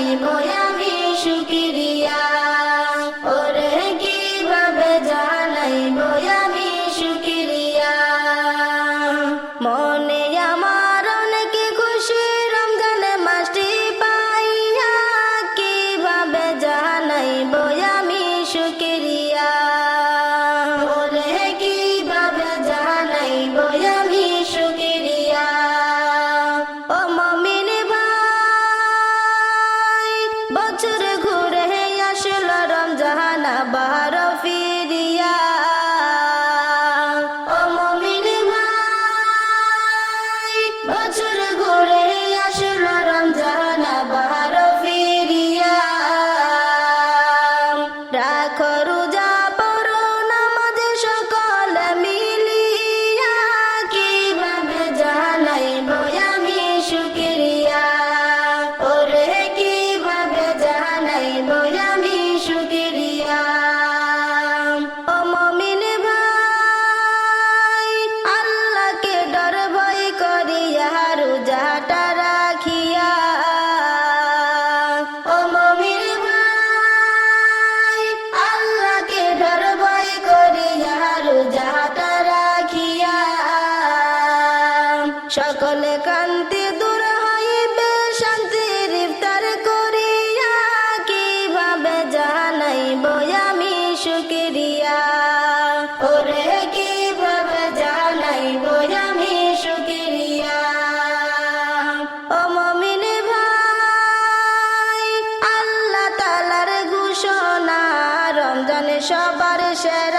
জানাইবো আমি শুকরিয়া, ওরে কিভাবে জানাইবো আমি শুকরিয়া। মনে আমার অনেক খুশি রমজান মাসটি পাইয়া, কিভাবে জানাইবো আমি শুকরিয়া, ওরে কিভাবে জানাইবো আমি শুকরিয়া। ও মুমিন ভাই, বছর ঘুরে আসলো রমজান আবার ফিরিয়া। ও মুমিন ভাই, বছর ঘুরে আসলো রমজান আবার ফিরিয়া। রাখো রোজা পড়ো নামাজ সকলে মিলিয়া, কিভাবে জানাইবো আমি শুকরিয়া, ওরে কিভাবে জানাইবো আমি শুকরিয়া। ও মুমিন ভাই, আল্লাহকে ডর ভয় করিয়া রোজাটা রাখিয়া। ও মুমিন ভাই, আল্লাহকে ডর ভয় করিয়া রোজাটা রাখিয়া। সকলে কান্তি দূর হইবে শান্তির ইফতার করিয়া, কিভাবে জানাইবো আমি শুকরিয়া, ওরে কিভাবে জানাইবো আমি শুকরিয়া। ও মুমিন ভাই, আল্লাহ তাআলার ঘোষণা রমজান সবার সেরা।